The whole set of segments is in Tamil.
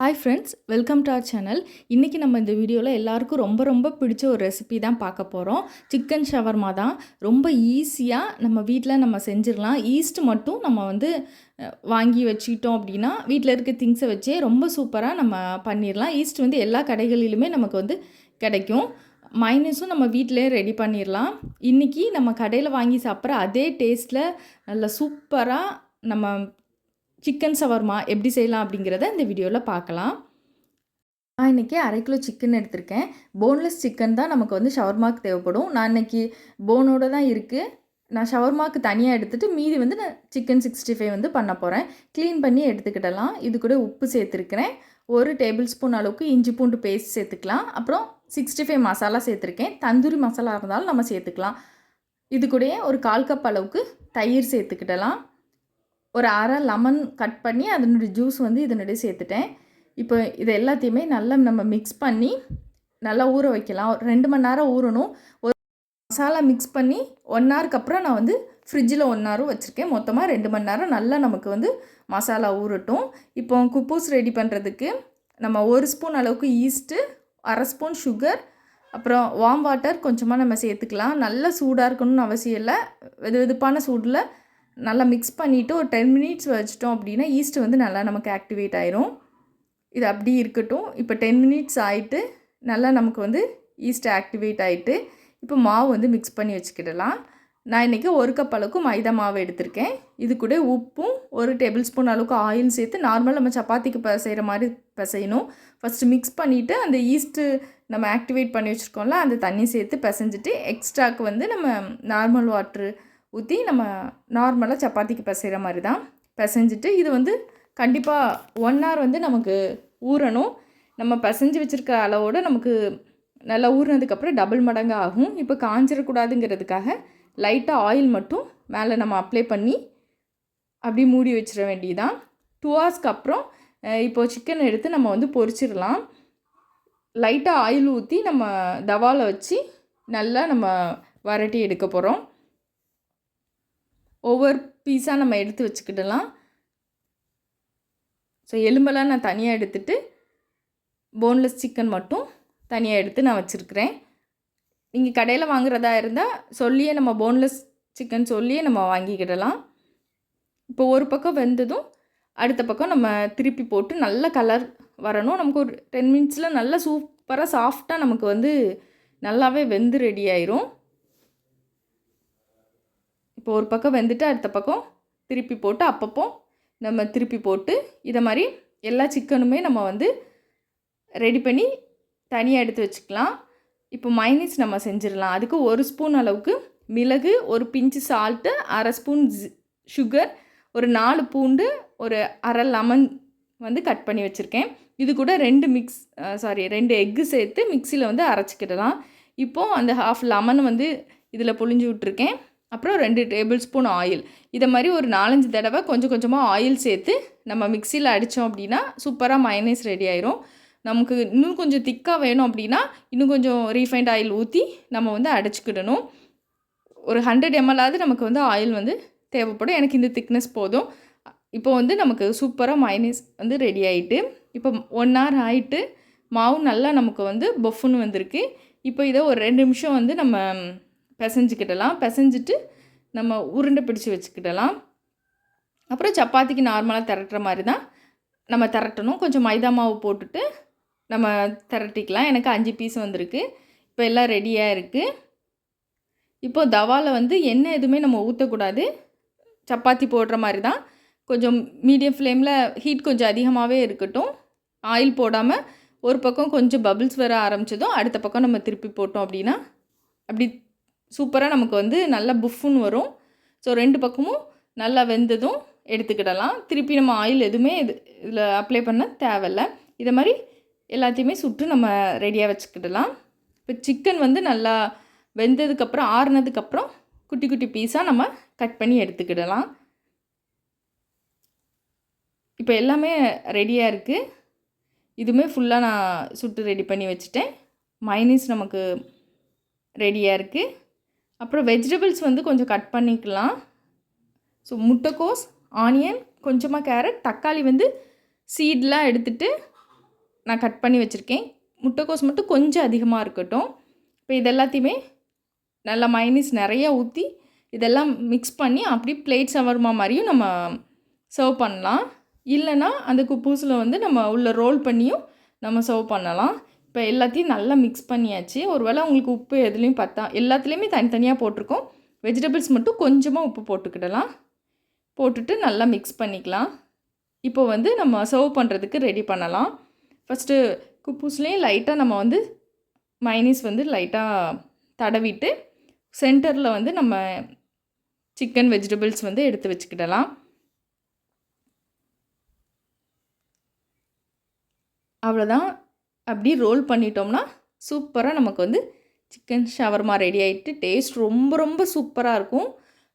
Hi friends, welcome to our channel. இன்றைக்கி நம்ம இந்த வீடியோவில் எல்லாருக்கும் ரொம்ப ரொம்ப பிடிச்ச ஒரு ரெசிபி தான் பார்க்க போகிறோம். சிக்கன் ஷவர்மா தான். ரொம்ப ஈஸியாக நம்ம வீட்டில் நம்ம செஞ்சிடலாம். ஈஸ்ட் மட்டும் நம்ம வாங்கி வச்சுக்கிட்டோம் அப்படின்னா வீட்டில் இருக்க திங்ஸை வச்சே ரொம்ப சூப்பராக நம்ம பண்ணிடலாம். ஈஸ்ட் எல்லா கடைகளிலுமே நமக்கு கிடைக்கும். மைனஸும் நம்ம வீட்டிலே ரெடி பண்ணிடலாம். இன்றைக்கி நம்ம கடையில் வாங்கி சாப்பிட்ற அதே டேஸ்ட்டில் நல்ல சூப்பராக நம்ம சிக்கன் ஷவர்மா எப்படி செய்யலாம் அப்படிங்கிறத இந்த வீடியோவில் பார்க்கலாம். நான் இன்றைக்கி 1/2 கிலோ சிக்கன் எடுத்திருக்கேன். போன்லெஸ் சிக்கன் தான் நமக்கு ஷவர்மாவுக்கு தேவைப்படும். நான் இன்றைக்கி போனோடு தான் இருக்குது. நான் ஷவர்மாவுக்கு தனியாக எடுத்துகிட்டு மீதி நான் சிக்கன் 65 பண்ண போகிறேன். க்ளீன் பண்ணி எடுத்துக்கிடலாம். இது கூட உப்பு சேர்த்துருக்கிறேன். 1 டேபிள் ஸ்பூன் அளவுக்கு இஞ்சி பூண்டு பேஸ்ட் சேர்த்துக்கலாம். அப்புறம் 65 மசாலா சேர்த்துருக்கேன். தந்தூரி மசாலா இருந்தாலும் நம்ம சேர்த்துக்கலாம். இது கூடயே ஒரு 1/4 கப் அளவுக்கு தயிர் சேர்த்துக்கிடலாம். ஒரு அரை லெமன் கட் பண்ணி அதனுடைய ஜூஸ் இதனுடைய சேர்த்துட்டேன். இப்போ இது எல்லாத்தையுமே நல்லா நம்ம மிக்ஸ் பண்ணி நல்லா ஊற வைக்கலாம். 2 மணி நேரம் ஊறணும். ஒரு மசாலா மிக்ஸ் பண்ணி 1 ஹவருக்கு அப்புறம் நான் ஃப்ரிட்ஜில் 1 ஹவரும் வச்சுருக்கேன். மொத்தமாக 2 மணி நேரம் நல்லா நமக்கு மசாலா ஊறட்டும். இப்போ குப்பூஸ் ரெடி பண்ணுறதுக்கு நம்ம 1 ஸ்பூன் அளவுக்கு ஈஸ்ட்டு, 1/2 ஸ்பூன் சுகர், அப்புறம் வார்ம் வாட்டர் கொஞ்சமாக நம்ம சேர்த்துக்கலாம். நல்லா சூடாக இருக்கணும்னு அவசியம் இல்லை. வெதுவெதுப்பான சூடில் நல்லா மிக்ஸ் பண்ணிவிட்டு ஒரு 10 மினிட்ஸ் வச்சிட்டோம் அப்படின்னா ஈஸ்ட் நல்லா நமக்கு ஆக்டிவேட் ஆயிரும். இது அப்படி இருக்கட்டும். இப்போ 10 மினிட்ஸ் ஆகிட்டு நல்லா நமக்கு ஈஸ்ட் ஆக்டிவேட் ஆகிட்டு இப்போ மாவு மிக்ஸ் பண்ணி வச்சுக்கிடலாம். நான் இன்றைக்கி 1 கப் அளவுக்கு மைதா மாவு எடுத்திருக்கேன். இது கூட உப்பும் 1 டேபிள் ஸ்பூன் அளவுக்கு ஆயில் சேர்த்து நார்மல் நம்ம சப்பாத்திக்கு செய்கிற மாதிரி பிசையணும். ஃபஸ்ட்டு மிக்ஸ் பண்ணிவிட்டு அந்த ஈஸ்ட்டு நம்ம ஆக்டிவேட் பண்ணி வச்சுருக்கோம்ல அந்த தண்ணி சேர்த்து பிசைஞ்சிட்டு எக்ஸ்ட்ராக்கு நம்ம நார்மல் வாட்ரு ஊற்றி நம்ம நார்மலாக சப்பாத்திக்கு பிசைகிற மாதிரி தான் பிசைஞ்சிட்டு இது கண்டிப்பாக 1 ஹவர் நமக்கு ஊறணும். நம்ம பிசைஞ்சு வச்சுருக்க அளவோடு நமக்கு நல்லா ஊறினதுக்கப்புறம் டபுள் மடங்கு ஆகும். இப்போ காஞ்சிடக்கூடாதுங்கிறதுக்காக லைட்டாக ஆயில் மட்டும் மேலே நம்ம அப்ளை பண்ணி அப்படி மூடி வச்சிட வேண்டியதான். 2 ஹவர்ஸ்க்கு அப்புறம் இப்போது சிக்கன் எடுத்து நம்ம பொரிச்சிடலாம். லைட்டாக ஆயில் ஊற்றி நம்ம தவாவில் வச்சு நல்லா நம்ம வரட்டி எடுக்க போகிறோம். ஒவ்வொரு பீஸாக நம்ம எடுத்து வச்சுக்கிடலாம். ஸோ எலும்பெல்லாம் நான் தனியாக எடுத்துகிட்டு போன்லெஸ் சிக்கன் மட்டும் தனியாக எடுத்து நான் வச்சுருக்கிறேன். நீங்கள் கடையில் வாங்குறதா இருந்தால் சொல்லியே நம்ம போன்லெஸ் சிக்கன் சொல்லியே நம்ம வாங்கிக்கிடலாம். இப்போ ஒரு பக்கம் வெந்ததும் அடுத்த பக்கம் நம்ம திருப்பி போட்டு நல்ல கலர் வரணும். நமக்கு ஒரு 10 மினிட்ஸில் நல்லா சூப்பராக சாஃப்டாக நமக்கு நல்லாவே வெந்து ரெடி ஆயிரும். இப்போ ஒரு பக்கம் வெந்துட்டு அடுத்த பக்கம் திருப்பி போட்டு அப்பப்போ நம்ம திருப்பி போட்டு இதை மாதிரி எல்லா சிக்கனுமே நம்ம ரெடி பண்ணி தனியாக எடுத்து வச்சுக்கலாம். இப்போ மைனஸ் நம்ம செஞ்சிடலாம். அதுக்கு 1 ஸ்பூன் அளவுக்கு மிளகு, ஒரு பிஞ்சு சால்ட்டு, 1/2 ஸ்பூன் சுகர், ஒரு 4 பூண்டு, ஒரு அரை லெமன் கட் பண்ணி வச்சுருக்கேன். இது கூட 2 எக்கு சேர்த்து மிக்சியில் அரைச்சிக்கிடலாம். இப்போது அந்த ஹாஃப் லெமன் இதில் புழிஞ்சு விட்ருக்கேன். அப்புறம் 2 டேபிள் ஸ்பூன் ஆயில். இதை மாதிரி ஒரு 4-5 தடவை கொஞ்சம் கொஞ்சமாக ஆயில் சேர்த்து நம்ம மிக்சியில் அடித்தோம் அப்படின்னா சூப்பராக மயனேஸ் ரெடி ஆயிரும். நமக்கு இன்னும் கொஞ்சம் திக்காக வேணும் அப்படின்னா இன்னும் கொஞ்சம் ரீஃபைண்ட் ஆயில் ஊற்றி நம்ம அடைச்சிக்கிடணும். ஒரு 100 ml நமக்கு ஆயில் தேவைப்படும். எனக்கு இந்த திக்னஸ் போதும். இப்போ நமக்கு சூப்பராக மயனேஸ் ரெடி ஆகிட்டு இப்போ 1 ஹவர் ஆகிட்டு மாவு நல்லா நமக்கு பொஃப்னு வந்திருக்கு. இப்போ இதை ஒரு 2 நிமிஷம் நம்ம பிசைஞ்சிக்கிடலாம். பிசைஞ்சிட்டு நம்ம உருண்டை பிடிச்சி வச்சுக்கிடலாம். அப்புறம் சப்பாத்திக்கு நார்மலாக திரட்டுற மாதிரி தான் நம்ம திரட்டணும். கொஞ்சம் மைதா மாவு போட்டுட்டு நம்ம திரட்டிக்கலாம். எனக்கு 5 பீஸ் வந்திருக்கு. இப்போ எல்லாம் ரெடியாக இருக்குது. இப்போது தவாவில் எண்ணெய் எதுவுமே நம்ம ஊற்றக்கூடாது. சப்பாத்தி போடுற மாதிரி தான் கொஞ்சம் மீடியம் ஃப்ளேமில் ஹீட் கொஞ்சம் அதிகமாகவே இருக்கட்டும். ஆயில் போடாமல் ஒரு பக்கம் கொஞ்சம் பபிள்ஸ் வர ஆரம்பித்ததும் அடுத்த பக்கம் நம்ம திருப்பி போட்டோம் அப்படின்னா அப்படி சூப்பராக நமக்கு நல்லா புஃப்னு வரும். ஸோ 2 பக்கமும் நல்லா வெந்ததும் எடுத்துக்கிடலாம். திருப்பி நம்ம ஆயில் எதுவுமே இதில் அப்ளை பண்ண தேவையில்லை. இதை மாதிரி எல்லாத்தையுமே சுட்டு நம்ம ரெடியாக வச்சுக்கிடலாம். இப்போ சிக்கன் நல்லா வெந்ததுக்கப்புறம் ஆறுனதுக்கப்புறம் குட்டி குட்டி பீஸாக நம்ம கட் பண்ணி எடுத்துக்கிடலாம். இப்போ எல்லாமே ரெடியாக இருக்குது. இதுவுமே ஃபுல்லாக நான் சுட்டு ரெடி பண்ணி வச்சுட்டேன். மைனஸ் நமக்கு ரெடியாக இருக்குது. அப்புறம் வெஜிடபிள்ஸ் கொஞ்சம் கட் பண்ணிக்கலாம். ஸோ முட்டைக்கோஸ், ஆனியன், கொஞ்சமாக கேரட், தக்காளி சீட்லாம் எடுத்துகிட்டு நான் கட் பண்ணி வச்சுருக்கேன். முட்டைக்கோஸ் மட்டும் கொஞ்சம் அதிகமாக இருக்கட்டும். இப்போ இது எல்லாத்தையுமே நல்லா மைனஸ் நிறையா ஊற்றி இதெல்லாம் மிக்ஸ் பண்ணி அப்படி பிளேட் ஷவர்மா மாதிரியும் நம்ம சர்வ் பண்ணலாம். இல்லைனா அந்த குப்பூஸில் வந்து நம்ம உள்ள ரோல் பண்ணியும் நம்ம சர்வ் பண்ணலாம். இப்போ எல்லாத்தையும் நல்லா மிக்ஸ் பண்ணியாச்சு. ஒருவேளை உங்களுக்கு உப்பு எதுலேயும் எல்லாத்துலேயுமே தனித்தனியாக போட்டிருக்கோம். வெஜிடபிள்ஸ் மட்டும் கொஞ்சமாக உப்பு போட்டுக்கிடலாம். போட்டுட்டு நல்லா மிக்ஸ் பண்ணிக்கலாம். இப்போ வந்து நம்ம சர்வ் பண்ணுறதுக்கு ரெடி பண்ணலாம். ஃபஸ்ட்டு குப்பூஸ்லேயும் லைட்டாக நம்ம வந்து மைனஸ் வந்து லைட்டாக தடவிட்டு சென்டரில் வந்து நம்ம சிக்கன் வெஜிடபிள்ஸ் வந்து எடுத்து வச்சுக்கிடலாம். அவ்வளோதான். அப்படி ரோல் பண்ணிட்டோம்னா சூப்பராக நமக்கு வந்து சிக்கன் ஷவர்மா ரெடி ஆகிட்டு டேஸ்ட் ரொம்ப ரொம்ப சூப்பராக இருக்கும்.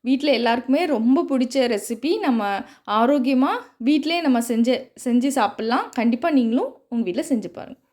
வீட்டில் எல்லாருக்குமே ரொம்ப பிடிச்ச ரெசிபி. நம்ம ஆரோக்கியமாக வீட்டிலே நம்ம செஞ்சு சாப்பிட்லாம். கண்டிப்பாக நீங்களும் உங்கள் வீட்டில் செஞ்சு பாருங்கள்.